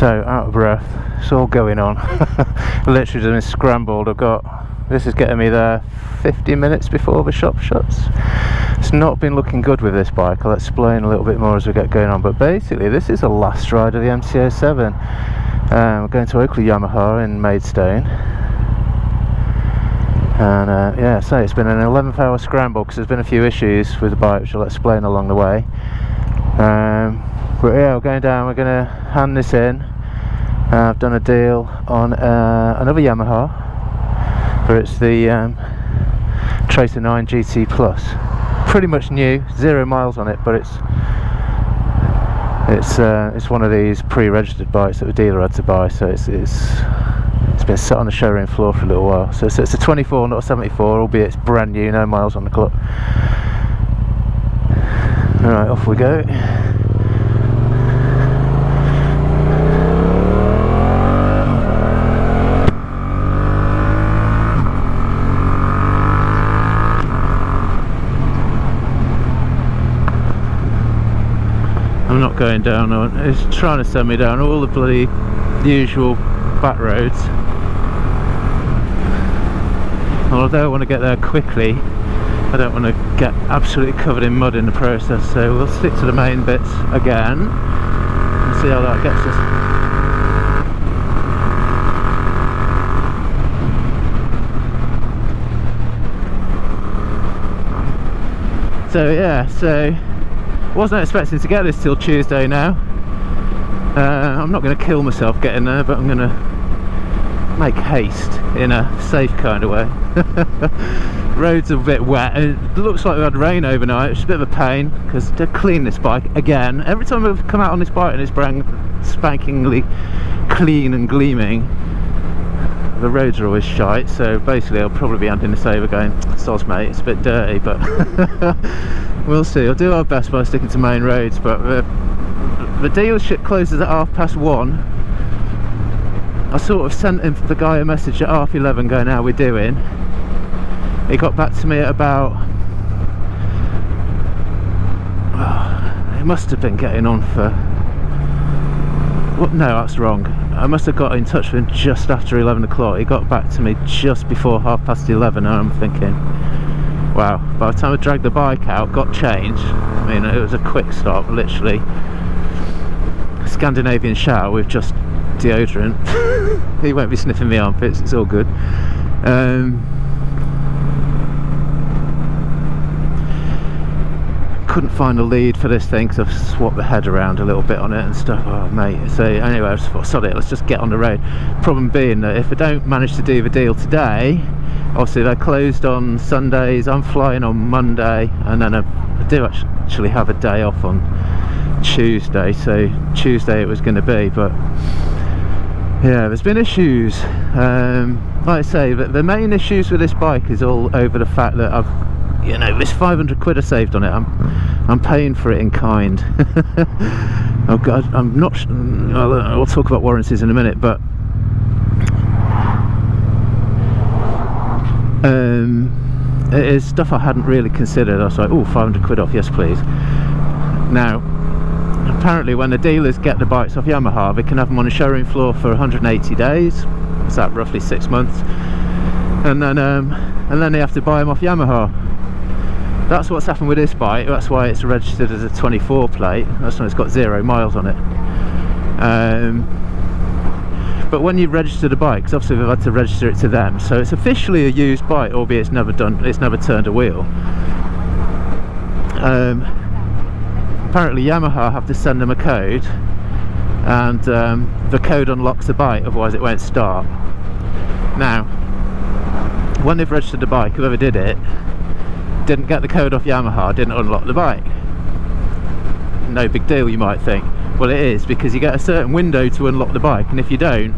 So out of breath, it's all going on. Literally been scrambled. This is getting me there 50 minutes before the shop shuts. It's not been looking good with this bike. I'll explain a little bit more as we get going on, but basically this is the last ride of the MT-07. We're going to Oakley Yamaha in Maidstone, and yeah, so it's been an 11th hour scramble because there's been a few issues with the bike which I'll explain along the way. But yeah, we're going down, we're going to hand this in. I've done a deal on another Yamaha, but it's the Tracer 9 GT Plus. Pretty much new, 0 miles on it, but it's one of these pre-registered bikes that the dealer had to buy, so it's been sat on the showroom floor for a little while. So it's a 24, not a 74, albeit it's brand new, no miles on the clock. Alright, off we go. I'm not going down, it's trying to send me down all the bloody usual back roads. Although I want to get there quickly, I don't want to get absolutely covered in mud in the process, so we'll stick to the main bits again and see how that gets us. So yeah, wasn't expecting to get this till Tuesday now. I'm not going to kill myself getting there, but I'm going to make haste in a safe kind of way. Roads are a bit wet, and it looks like we had rain overnight, which is a bit of a pain because to clean this bike again, every time I've come out on this bike and it's brand spankingly clean and gleaming, the roads are always shite. So basically I'll probably be handing this over going, soz mate, it's a bit dirty, but we'll see. I'll do our best by sticking to main roads, but the dealership closes at 1:30. I sort of sent the guy a message at 11:30 going, how we doing? He got back to me at about, it must have been getting on for, no, that's wrong. I must have got in touch with him just after 11 o'clock. He got back to me just before 11:30, and I'm thinking, wow. By the time I dragged the bike out, got changed, I mean, it was a quick stop, literally Scandinavian shower with just deodorant. He won't be sniffing the armpits, it's all good. Couldn't find a lead for this thing because I've swapped the head around a little bit on it and stuff. Oh mate, so anyway I just thought, sod it, let's just get on the road. Problem being that if I don't manage to do the deal today, obviously they're closed on Sundays, I'm flying on Monday, and then I do actually have a day off on Tuesday, so Tuesday it was going to be, but yeah, there's been issues. Like I say, the main issues with this bike is all over the fact that I've, you know, this 500 quid I saved on it, I'm paying for it in kind. I'm not, I'll talk about warranties in a minute, but it is stuff I hadn't really considered. I was like, oh, 500 quid off, yes please. Now apparently when the dealers get the bikes off Yamaha, they can have them on a showroom floor for 180 days. Is that roughly 6 months? And then they have to buy them off Yamaha. That's what's happened with this bike. That's why it's registered as a 24 plate. That's why it's got 0 miles on it. But when you register the bike, because obviously they've had to register it to them, so it's officially a used bike, albeit it's never turned a wheel. Apparently Yamaha have to send them a code, and the code unlocks the bike, otherwise it won't start. Now when they've registered the bike, whoever did it didn't get the code off Yamaha, didn't unlock the bike. No big deal, you might think. Well, it is, because you get a certain window to unlock the bike, and if you don't,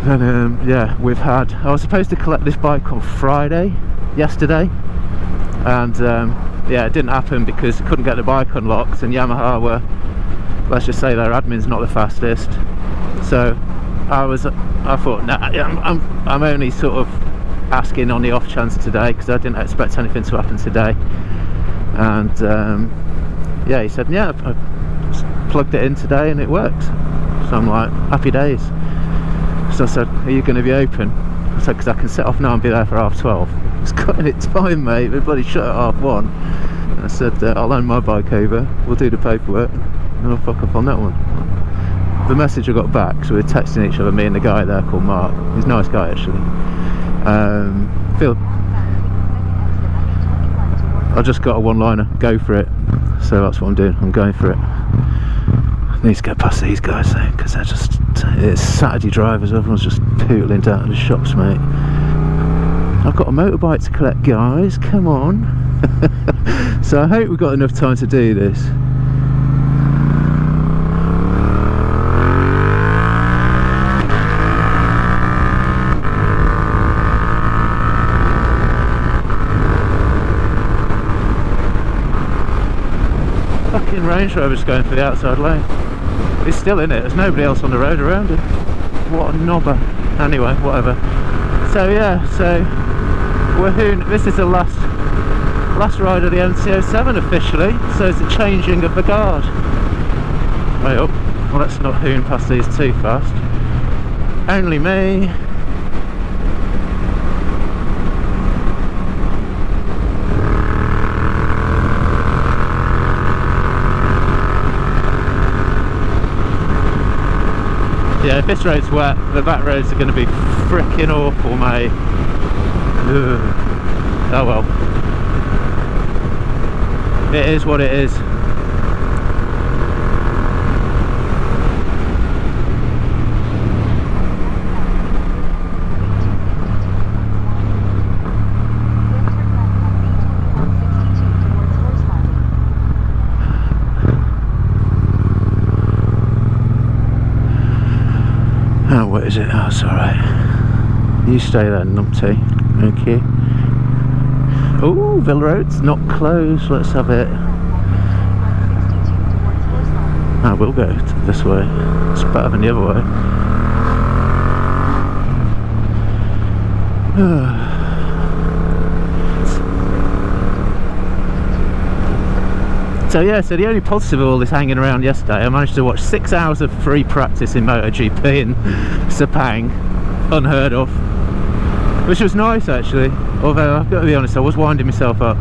then yeah, I was supposed to collect this bike on Friday, yesterday, and yeah, it didn't happen because I couldn't get the bike unlocked, and Yamaha were, let's just say their admin's not the fastest. So I thought, nah, I'm only sort of asking on the off chance today, because I didn't expect anything to happen today. And yeah, he said, yeah, plugged it in today and it works. So I'm like, happy days. So I said, are you going to be open? I said, because I can set off now and be there for 12:30. It's cutting it time, mate. We bloody shut at 1:30. And I said, I'll loan my bike over, we'll do the paperwork, and I'll fuck up on that one. The message I got back, so we were texting each other, me and the guy there called Mark. He's a nice guy, actually. I just got a one-liner, go for it. So that's what I'm doing, I'm going for it. I need to get past these guys though, because they're just, it's Saturday drivers, everyone's just pootling down to the shops, mate. I've got a motorbike to collect, guys, come on. So I hope we've got enough time to do this. Fucking Range Rover's going for the outside lane. He's still in it, there's nobody else on the road around him. What a knobber. Anyway, whatever. So yeah, so this is the last ride of the MT-07 officially, so it's a changing of the guard. Right up. Well, let's not hoon past these too fast. Only me. Yeah, if this road's wet, the back roads are going to be frickin' awful, mate. Ugh. Oh well. It is what it is. Oh, what is it? Oh, it's alright. You stay there, numpty. Thank you. Oh, Villa Road's not closed. Let's have it. I will go this way. It's better than the other way. So yeah, so the only positive of all this hanging around yesterday, I managed to watch 6 hours of free practice in MotoGP in Sepang, unheard of, which was nice actually, although I've got to be honest, I was winding myself up.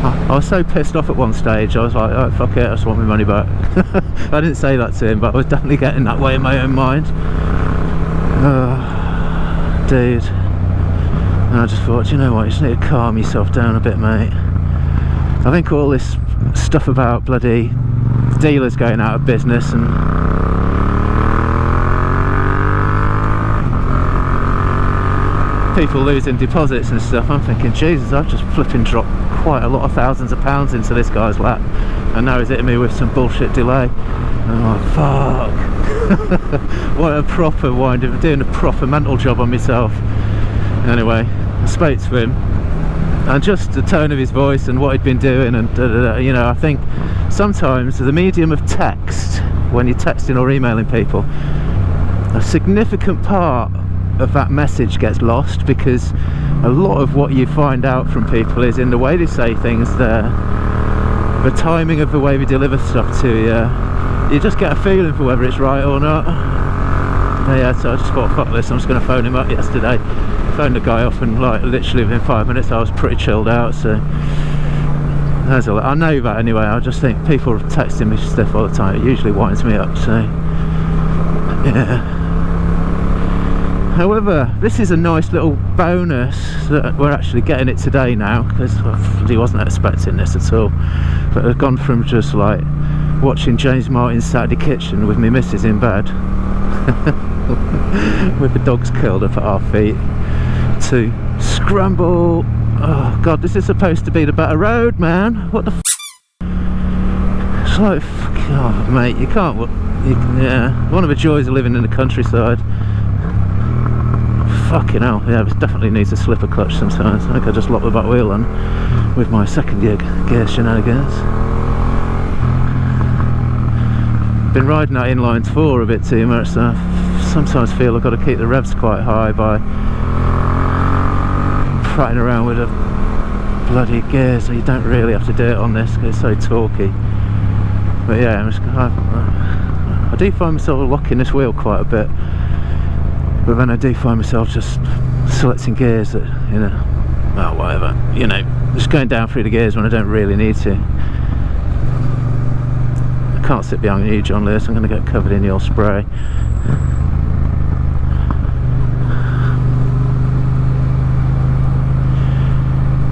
I was so pissed off at one stage, I was like, oh fuck it, I just want my money back. I didn't say that to him, but I was definitely getting that way in my own mind. Dude. And I just thought, you know what, you just need to calm yourself down a bit, mate. I think all this stuff about bloody dealers going out of business and people losing deposits and stuff, I'm thinking, Jesus, I've just flipping dropped quite a lot of thousands of pounds into this guy's lap, and now he's hitting me with some bullshit delay. Oh fuck. What a proper wind, I'm doing a proper mental job on myself. Anyway, I spoke to him, and just the tone of his voice and what he'd been doing, and you know, I think sometimes the medium of text, when you're texting or emailing people, a significant part of that message gets lost, because a lot of what you find out from people is in the way they say things, the timing of the way we deliver stuff to you. You just get a feeling for whether it's right or not. Yeah, so I just thought, fuck this, I'm just going to phone him up yesterday. I phoned the guy up, and like literally within 5 minutes I was pretty chilled out, so there's a lot. I know that anyway, I just think people are texting me stuff all the time, it usually winds me up, so yeah. However, this is a nice little bonus that we're actually getting it today now, because I really wasn't expecting this at all. But I've gone from just like watching James Martin's Saturday Kitchen with me missus in bed with the dogs curled up at our feet, to scramble. Oh god, this is supposed to be the better road, man. What the f***? It's like, oh mate, you can't, yeah, one of the joys of living in the countryside. Fucking hell, yeah, it definitely needs a slipper clutch sometimes. I think I just locked the back wheel on with my second gear shenanigans. Been riding that inline 4 a bit too much, so I sometimes feel I've got to keep the revs quite high by prattling around with a bloody gear, so you don't really have to do it on this because it's so torquey. But yeah, I do find myself locking this wheel quite a bit, but then I do find myself just selecting gears that, you know, well, whatever, you know, just going down through the gears when I don't really need to. I can't sit behind you, John Lewis, I'm going to get covered in your spray.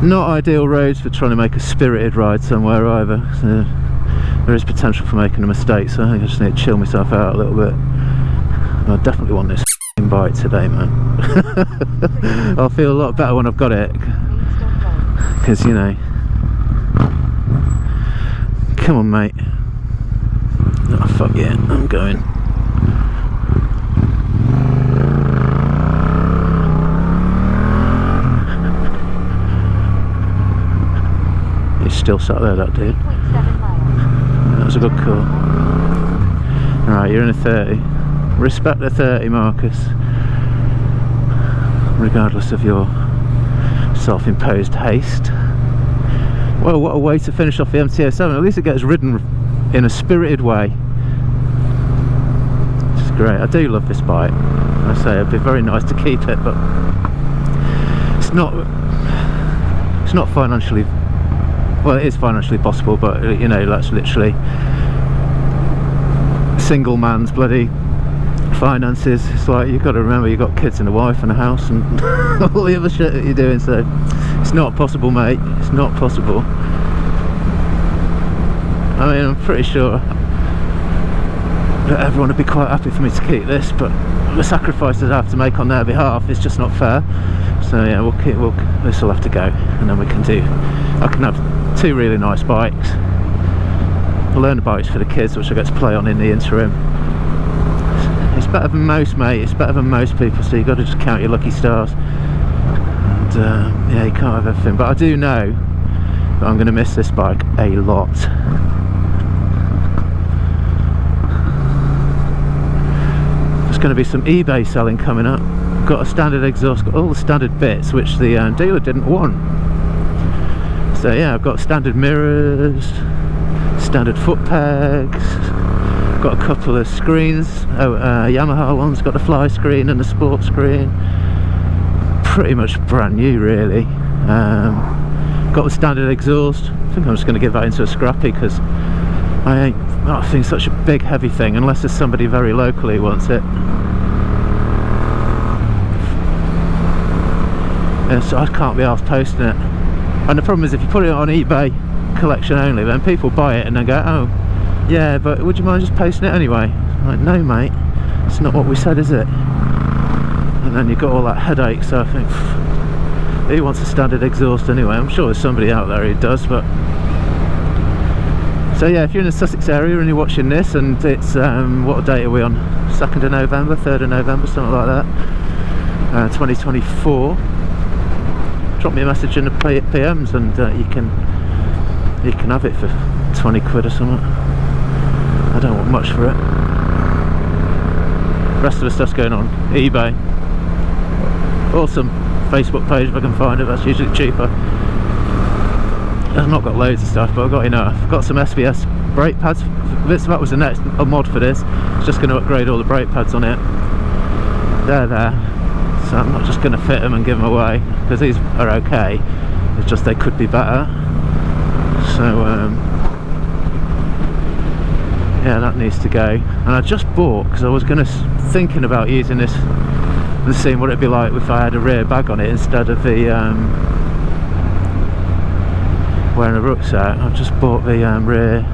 Not ideal roads for trying to make a spirited ride somewhere either, so there is potential for making a mistake, so I think I just need to chill myself out a little bit. I definitely want this bike today, man. I'll feel a lot better when I've got it, because, you know, come on mate. Oh fuck yeah, I'm going. He's still sat there, that dude. That was a good call. Alright, you're in a 30. Respect the 30, Marcus. Regardless of your self-imposed haste. Well, what a way to finish off the MT-07. At least it gets ridden in a spirited way. It's great. I do love this bike. I say it'd be very nice to keep it, but it's not financially, well, it is financially possible, but you know, that's literally single man's bloody finances. It's like, you've got to remember you've got kids and a wife and a house and all the other shit that you're doing, so it's not possible, mate. It's not possible. I mean, I'm pretty sure that everyone would be quite happy for me to keep this, but the sacrifices I have to make on their behalf is just not fair. So yeah, this will have to go, and then I can have two really nice bikes. I'll learn the bikes for the kids, which I get to play on in the interim. It's better than most, mate. It's better than most people, so you've got to just count your lucky stars. And yeah, you can't have everything, but I do know that I'm going to miss this bike a lot. There's going to be some eBay selling coming up. Got a standard exhaust, got all the standard bits which the dealer didn't want. So yeah, I've got standard mirrors, standard foot pegs, got a couple of screens. Yamaha one's got the fly screen and the sport screen. Pretty much brand new, really. Got the standard exhaust. I think I'm just going to give that into a scrappy, because I think such a big heavy thing, unless there's somebody very locally who wants it. Yeah, so I can't be arsed posting it. And the problem is, if you put it on eBay collection only, then people buy it and they go, oh yeah, but would you mind just posting it anyway? I'm like, no mate, it's not what we said, is it? And then you've got all that headache. So I think, who wants a standard exhaust anyway? I'm sure there's somebody out there who does, but so yeah, if you're in the Sussex area and you're watching this, and it's what date are we on? 2nd of November, 3rd of November, something like that, 2024. Drop me a message in the PMs, and you can have it for 20 quid or something. I don't want much for it. The rest of the stuff's going on eBay. Awesome Facebook page if I can find it. That's usually cheaper. I've not got loads of stuff, but I've got enough. I've got some SBS brake pads. That was the next mod for this. It's just going to upgrade all the brake pads on it. They're there. So I'm not just going to fit them and give them away, because these are okay. It's just they could be better. So yeah, that needs to go. And I just bought, because I was thinking about using this and seeing what it'd be like if I had a rear bag on it instead of the wearing a rucksack. I've just bought the rear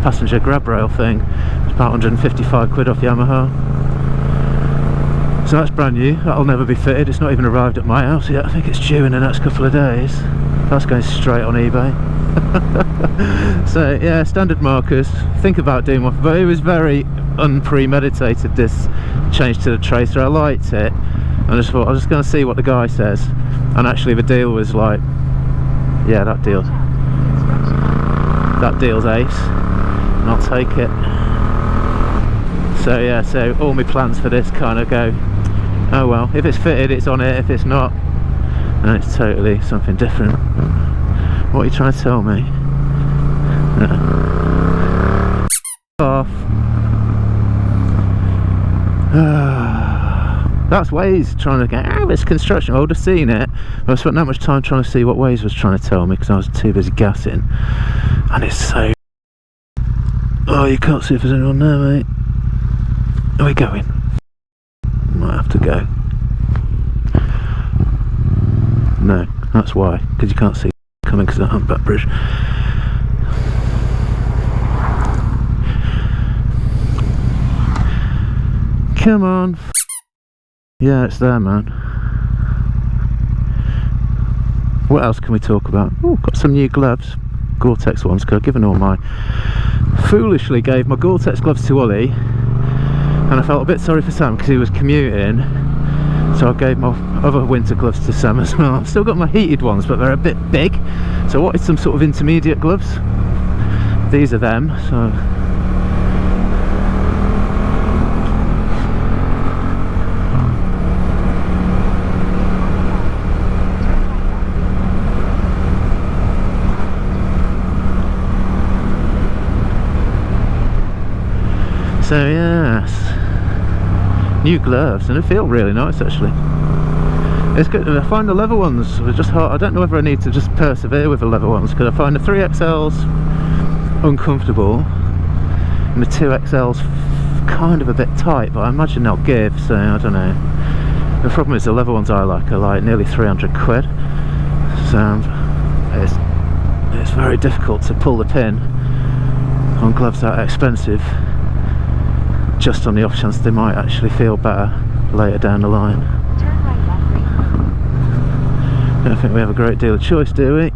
passenger grab rail thing. It's about 155 quid off Yamaha. So that's brand new. That'll never be fitted. It's not even arrived at my house yet. I think it's due in the next couple of days. That's going straight on eBay. So yeah, standard markers. Think about doing one, but it was very unpremeditated, this change to the tracer. I liked it. I just thought I was just going to see what the guy says, and actually the deal was like, yeah, that deal's ace, and I'll take it. So yeah, so all my plans for this kind of go, oh well, if it's fitted, it's on it. If it's not, then it's totally something different. What are you trying to tell me? That's Waze trying to get, it's construction. I would have seen it, but I spent that much time trying to see what Waze was trying to tell me because I was too busy gassing. And it's so... Oh, you can't see if there's anyone there, mate. Are we going? Might have to go. No, that's why, because you can't see coming because of the humpback bridge. Come on. Yeah, it's there, man. What else can we talk about? Oh, got some new gloves. Gore-Tex ones, because I've given all my... Foolishly gave my Gore-Tex gloves to Ollie, and I felt a bit sorry for Sam because he was commuting, so I gave my other winter gloves to Sam as well. I've still got my heated ones, but they're a bit big, so I wanted some sort of intermediate gloves. These are them, so... So yes, new gloves, and they feel really nice actually. It's good. I find the leather ones are just hard. I don't know whether I need to just persevere with the leather ones, because I find the 3XLs uncomfortable and the 2XLs kind of a bit tight, but I imagine they'll give, so I don't know. The problem is the leather ones I like are like nearly 300 quid, so it's very difficult to pull the pin on gloves that expensive, just on the off chance they might actually feel better later down the line. I don't think we have a great deal of choice, do we?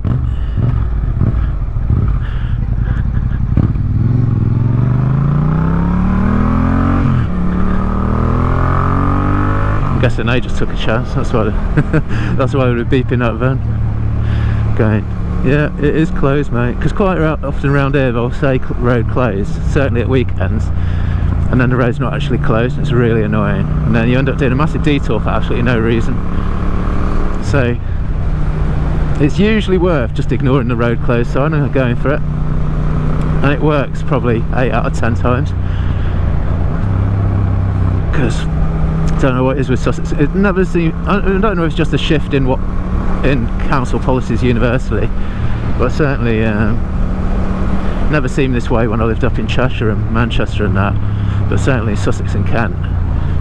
I'm guessing they just took a chance, that's why that's why we were beeping that van. Going, yeah, it is closed, mate, because quite often around here they'll say road closed, certainly at weekends, and then the road's not actually closed. It's really annoying, and then you end up doing a massive detour for absolutely no reason. So it's usually worth just ignoring the road closed sign and going for it, and it works probably 8 out of 10 times, because I don't know what it is with Sussex. It never seems, I don't know if it's just a shift in council policies universally, but certainly never seemed this way when I lived up in Cheshire and Manchester and that, but certainly in Sussex and Kent,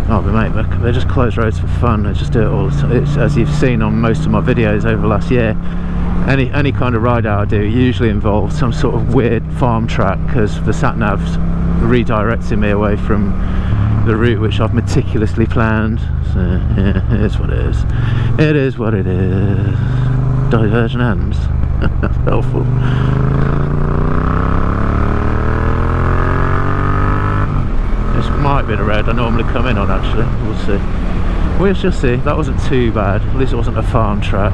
oh mate, they just close roads for fun. They just do it all. It's, as you've seen on most of my videos over the last year, any kind of ride out I do usually involves some sort of weird farm track, because the sat-nav's redirecting me away from the route which I've meticulously planned. So yeah, it is what it is. It is what it is. Diversion ends. That's helpful. This might be the road I normally come in on, actually. We'll see. We'll just see. That wasn't too bad. At least it wasn't a farm track.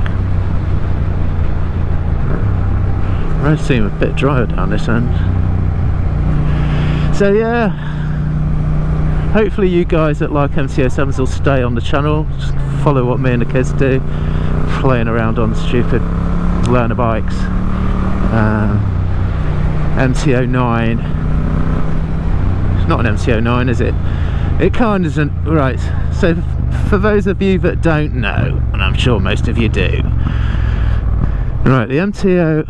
The roads seem a bit drier down this end. So yeah, hopefully you guys that like MT-07s will stay on the channel. Just follow what me and the kids do, playing around on stupid learner bikes. MT-09. It's not an MT-09, is it? It kind of isn't. Right, so for those of you that don't know, and I'm sure most of you do, right, the MT-0...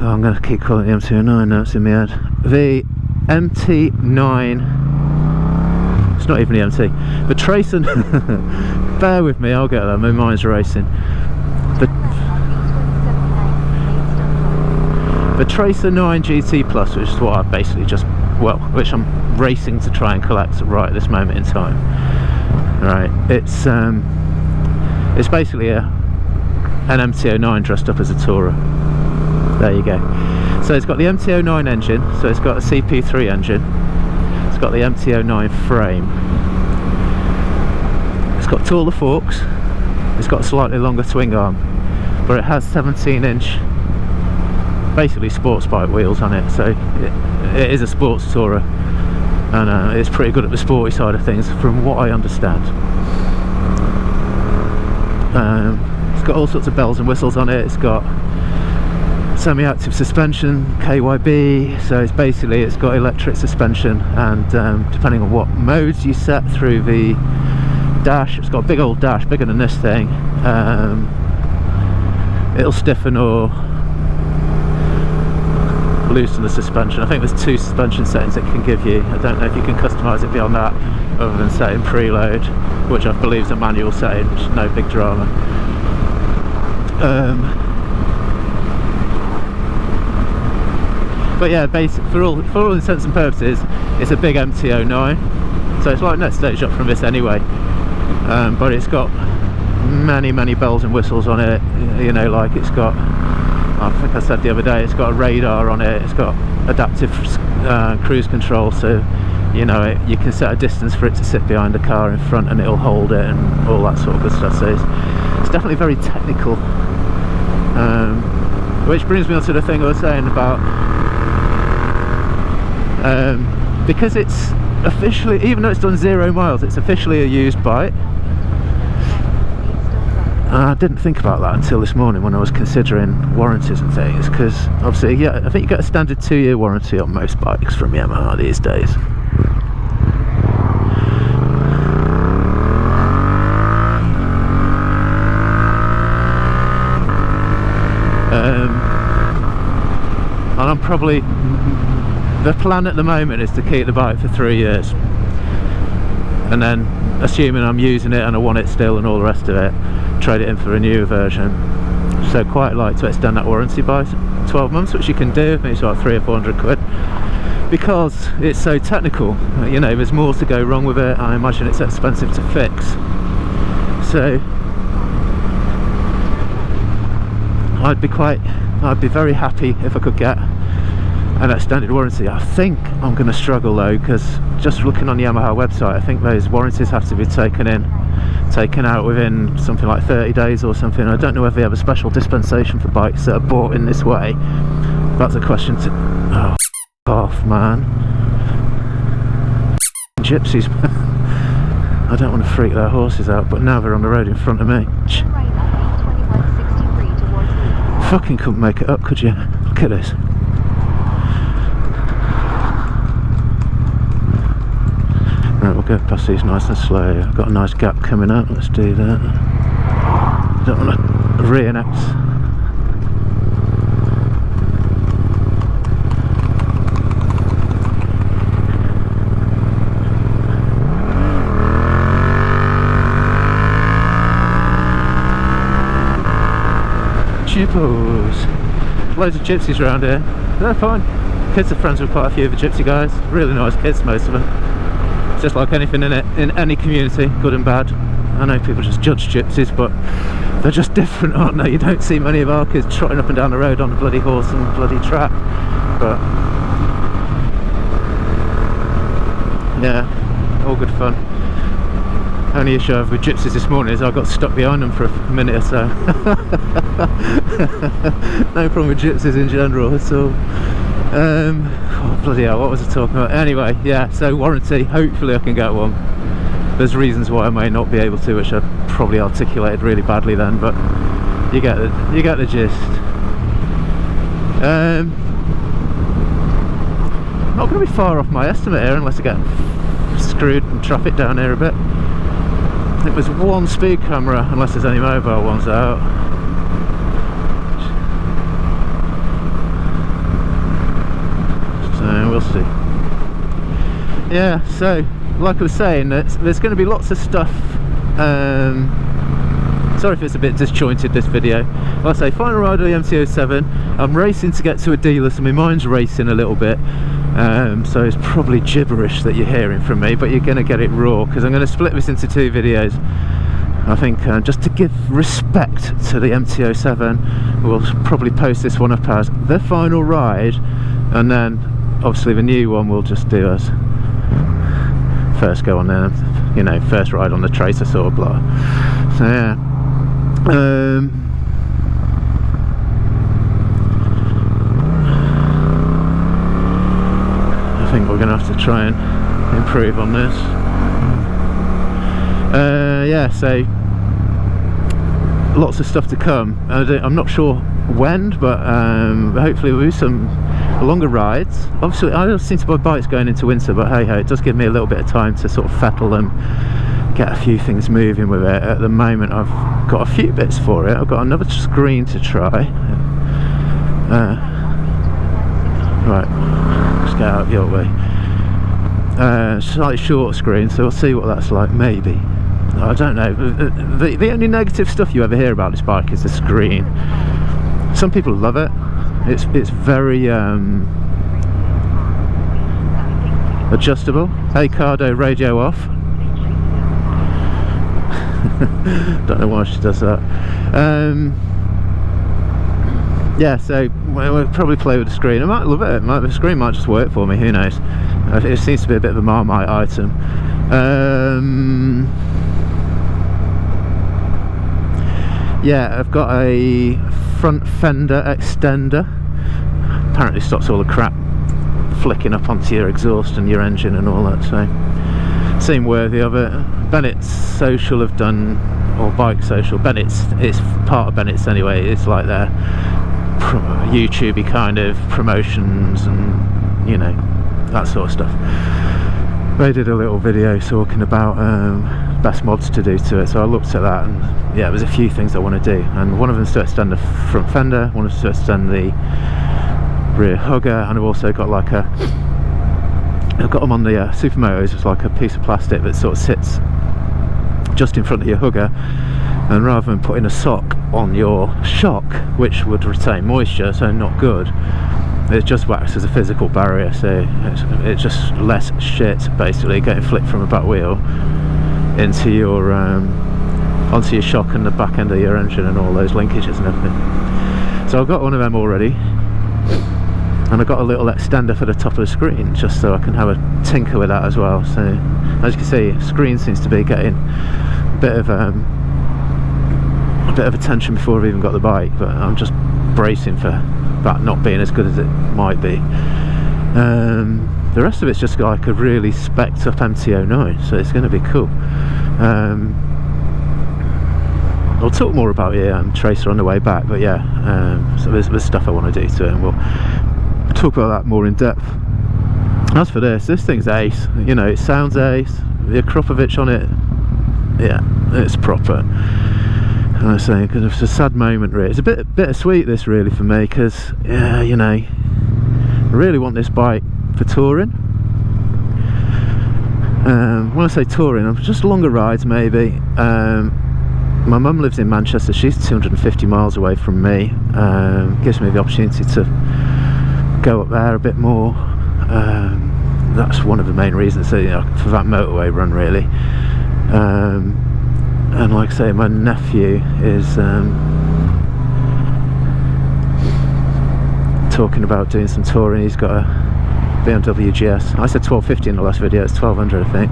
I'm going to keep calling it the MT-09 now, it's in my head. The MT-9... It's not even the MT. The Tracer... Bear with me, I'll get there, my mind's racing. The Tracer 9 GT Plus, which is what I basically just... well, which I'm racing to try and collect right at this moment in time. Right, it's basically an MT-09 dressed up as a tourer. There you go. So it's got the MT-09 engine, so it's got a CP3 engine. It's got the MT-09 frame. It's got taller forks. It's got a slightly longer swing arm, but it has 17-inch basically sports bike wheels on it, so it is a sports tourer, and it's pretty good at the sporty side of things from what I understand. It's got all sorts of bells and whistles on it. It's got semi-active suspension, KYB, so it's basically, it's got electric suspension, and depending on what modes you set through the dash. It's got a big old dash, bigger than this thing. It'll stiffen or loosen the suspension. I think there's 2 suspension settings it can give you. I don't know if you can customise it beyond that, other than setting preload, which I believe is a manual setting, which is no big drama. But yeah, for all intents and purposes, it's a big MT-09, so it's like next stage up from this anyway. But it's got many bells and whistles on it. You know, like it's got, I think I said the other day, it's got a radar on it. It's got adaptive cruise control, so you know you can set a distance for it to sit behind the car in front, and it'll hold it, and all that sort of good stuff. So it's definitely very technical. Which brings me on to the thing I was saying about. Because it's officially, even though it's done 0 miles, it's officially a used bike. I didn't think about that until this morning when I was considering warranties and things, because obviously, yeah, I think you get a standard 2-year warranty on most bikes from Yamaha these days. And I'm probably, the plan at the moment is to keep the bike for 3 years, and then assuming I'm using it and I want it still and all the rest of it, trade it in for a newer version. So quite like to extend that warranty by 12 months, which you can do. I think it's like 300 or 400 quid, because it's so technical. You know, there's more to go wrong with it. I imagine it's expensive to fix, so I'd be very happy if I could get an extended warranty. I think I'm going to struggle though, because just looking on the Yamaha website, I think those warranties have to be taken out within something like 30 days or something. I don't know whether they have a special dispensation for bikes that are bought in this way. That's a question to... oh, off, man. Gypsies. I don't want to freak their horses out, but now they're on the road in front of me. Fucking couldn't make it up, could you? Look at this. Right, we'll go past these nice and slow. I've got a nice gap coming up, let's do that. Don't want to re-enact. Gyppos. Loads of gypsies around here. They're fine. Kids are friends with quite a few of the gypsy guys. Really nice kids, most of them. It's just like anything in it, in any community, good and bad. I know people just judge gypsies, but they're just different, aren't they? You don't see many of our kids trotting up and down the road on a bloody horse and a bloody trap. But yeah, all good fun. Only issue I have with gypsies this morning is I got stuck behind them for a minute or so. No problem with gypsies in general at all. Oh, bloody hell, what was I talking about? Anyway, yeah, so warranty, hopefully I can get one. There's reasons why I may not be able to, which I probably articulated really badly then, but you get the gist. Not going to be far off my estimate here unless I get screwed in traffic down here a bit. I think there's one speed camera, unless there's any mobile ones out. So we'll see. Yeah, so like I was saying, there's going to be lots of stuff. Sorry if it's a bit disjointed, this video. Like I say, final ride of the MT-07. I'm racing to get to a dealer, so my mind's racing a little bit. So it's probably gibberish that you're hearing from me, but you're going to get it raw, because I'm going to split this into 2 videos. I think just to give respect to the MT-07, we'll probably post this one up as the final ride, and then obviously the new one we'll just do as first go on there, you know, first ride on the tracer sort of blah. So yeah. I think we're going to have to try and improve on this. Yeah, so lots of stuff to come. I'm not sure when, but hopefully we'll do some longer rides. Obviously I seem to buy bikes going into winter, but hey ho, it does give me a little bit of time to sort of fettle them, get a few things moving with it. At the moment I've got a few bits for it. I've got another screen to try. Right, let's get out of your way. Slightly short screen, so we'll see what that's like. Maybe, I don't know. The only negative stuff you ever hear about this bike is the screen. Some people love it. It's very adjustable. Hey Cardo, radio off. Don't know why she does that. Yeah, so we'll probably play with the screen. I might love it. The screen might just work for me, who knows. It seems to be a bit of a Marmite item. Yeah, I've got a front fender extender. Apparently stops all the crap flicking up onto your exhaust and your engine and all that, so seem worthy of it. Bennett's Social have done, or Bike Social, Bennett's, it's part of Bennett's anyway, it's like their YouTubey kind of promotions and, you know, that sort of stuff. They did a little video talking about best mods to do to it, so I looked at that, and yeah, there's a few things I want to do, and one of them is to extend the front fender, one is to extend the rear hugger, and I've also got like a, I've got them on the Supermotos. It's like a piece of plastic that sort of sits just in front of your hugger, and rather than putting a sock on your shock, which would retain moisture, so not good, it just acts as a physical barrier, so it's just less shit basically getting flicked from a back wheel into your onto your shock and the back end of your engine and all those linkages and everything. So I've got one of them already, and I've got a little extender for the top of the screen just so I can have a tinker with that as well. So as you can see, screen seems to be getting a bit of attention before I've even got the bike, but I'm just bracing for that not being as good as it might be. The rest of it's just like a really specced up MT-09, so it's going to be cool. I'll talk more about the Tracer on the way back, but yeah, so there's stuff I want to do to it, and we'll talk about that more in depth. As for this thing's ace, you know, it sounds ace. The Akropovich on it, yeah, it's proper. And I was saying, because it's a sad moment really. It's a bit bittersweet this really for me, because yeah, you know, I really want this bike for touring. When I say touring, I'm just longer rides maybe. My mum lives in Manchester. She's 250 miles away from me. Gives me the opportunity to go up there a bit more. That's one of the main reasons, so, you know, for that motorway run really. And like I say, my nephew is talking about doing some touring. He's got a BMW GS. I said 1250 in the last video, it's 1200 I think.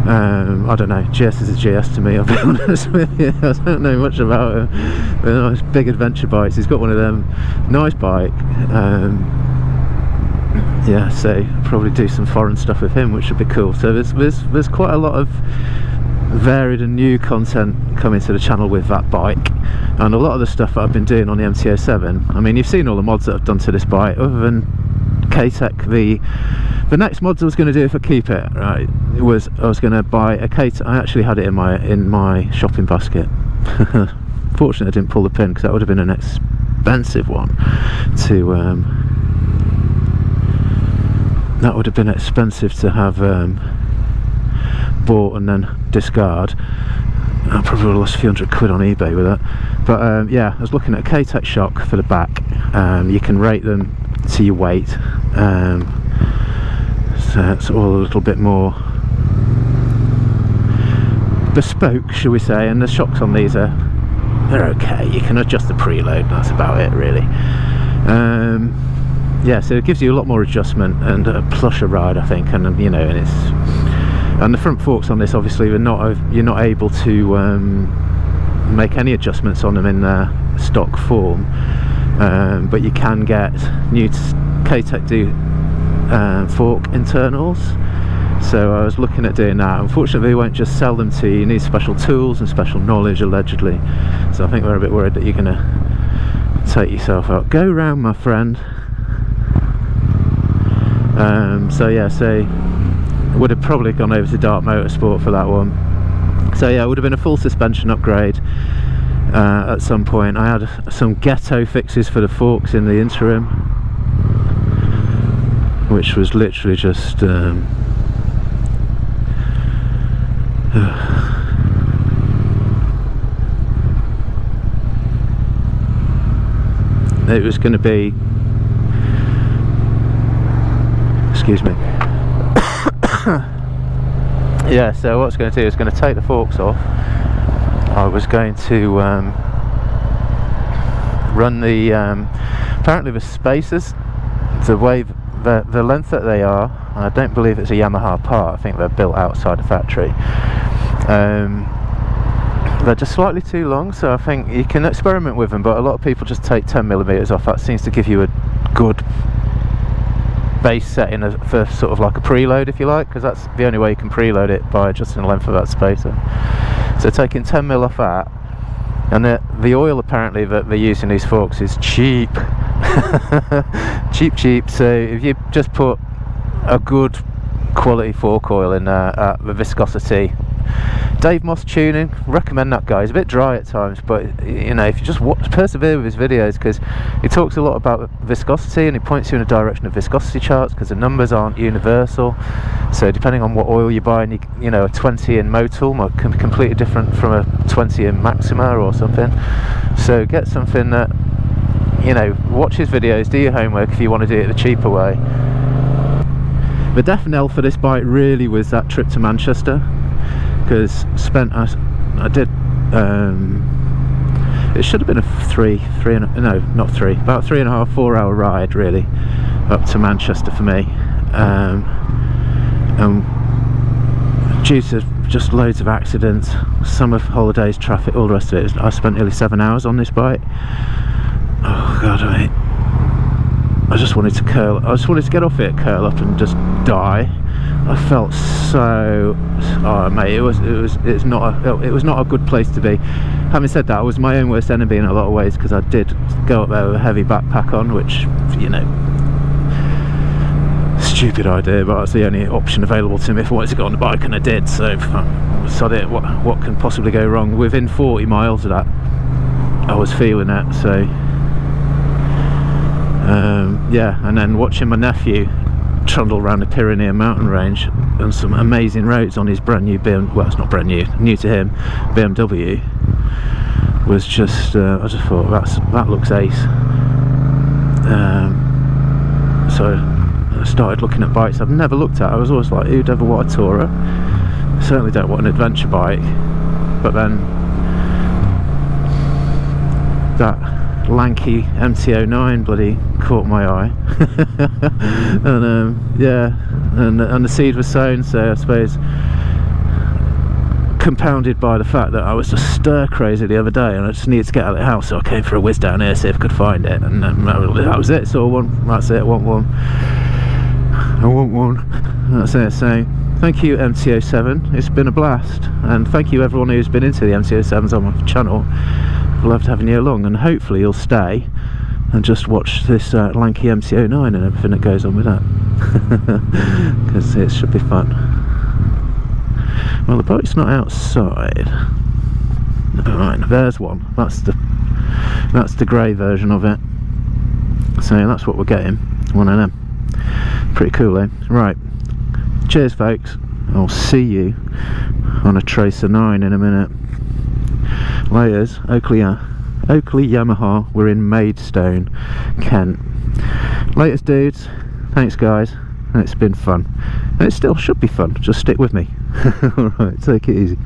I don't know, GS is a GS to me, I'll be honest with you. I don't know much about him. But nice big adventure bikes. He's got one of them, nice bike. Yeah, so probably do some foreign stuff with him, which would be cool. So there's quite a lot of varied and new content coming to the channel with that bike, and a lot of the stuff that I've been doing on the MT-07. I mean, you've seen all the mods that I've done to this bike, other than K-Tech. The next mods I was going to do, if I keep it right, I was going to buy a K-Tech. I actually had it in my shopping basket. Fortunately I didn't pull the pin, because that would have been an expensive one to that would have been expensive to have bought and then discard. I probably would have lost a few £100 on eBay with that. But yeah, I was looking at a K-Tech shock for the back. You can rate them to your weight, so it's all a little bit more bespoke, shall we say, and the shocks on these they're okay. You can adjust the preload, that's about it really. Yeah, so it gives you a lot more adjustment and a plusher ride, I think, and you know, and the front forks on this, obviously, you're not able to make any adjustments on them in their stock form, but you can get new K-Tech do fork internals. So I was looking at doing that. Unfortunately, they won't just sell them to you. You need special tools and special knowledge, allegedly. So I think we're a bit worried that you're going to take yourself out. Go round, my friend. So yeah, so would have probably gone over to Dark Motorsport for that one. So yeah, it would have been a full suspension upgrade at some point. I had some ghetto fixes for the forks in the interim, which was literally just it was going to be, excuse me, yeah, so what I was going to do is going to take the forks off. I was going to run the apparently the spacers, the way the length that they are, and I don't believe it's a Yamaha part, I think they're built outside the factory, they're just slightly too long, so I think you can experiment with them, but a lot of people just take 10mm off. That seems to give you a good base setting for sort of like a preload, if you like, because that's the only way you can preload it, by adjusting the length of that spacer. So taking 10mm off that, and the oil apparently that they use in these forks is cheap. cheap. So if you just put a good quality fork oil in there at the viscosity, Dave Moss tuning, recommend that guy. He's a bit dry at times, but you know, if you just persevere with his videos, because he talks a lot about viscosity and he points you in the direction of viscosity charts, because the numbers aren't universal. So depending on what oil you buy, and you know, a 20 in Motul might be completely different from a 20 in Maxima or something. So get something that, you know, watch his videos, do your homework if you want to do it the cheaper way. The definite for this bike really was that trip to Manchester, because I did it should have been a about 3.5, 4 hour ride really up to Manchester for me, due to just loads of accidents, summer holidays, traffic, all the rest of it. I spent nearly 7 hours on this bike. Oh god, I just wanted to get off it, curl up and just die. I felt so, oh mate, it was not a good place to be. Having said that, I was my own worst enemy in a lot of ways, because I did go up there with a heavy backpack on, which, you know, stupid idea, but that's the only option available to me if I wanted to go on the bike, and I did. So what can possibly go wrong? Within 40 miles of that, I was feeling it. So yeah, and then watching my nephew trundle around the Pyrenean mountain range on some amazing roads on his brand new well, it's not brand new to him, BMW, was just I just thought that looks ace. So I started looking at bikes I've never looked at. I was always like, who'd ever want a Tourer? Certainly don't want an adventure bike. But then that lanky MT-09 bloody caught my eye. And yeah, and the seed was sown, so I suppose compounded by the fact that I was just stir crazy the other day and I just needed to get out of the house, so I came for a whiz down here, see if I could find it, and that was it. Saw one, that's it, I want one. That's it. So thank you MT-07, it's been a blast, and thank you everyone who's been into the MT-07s on my channel. Loved having you along, and hopefully you'll stay and just watch this lanky MT-09 and everything that goes on with that, because it should be fun. Well, the bike's not outside. Alright, there's one. That's the grey version of it. So that's what we're getting. One of them. Pretty cool, eh? Right. Cheers, folks. I'll see you on a Tracer 9 in a minute. Layers, Oakley Yamaha. We're in Maidstone, Kent. Latest dudes. Thanks, guys. It's been fun, and it still should be fun. Just stick with me. Alright, take it easy.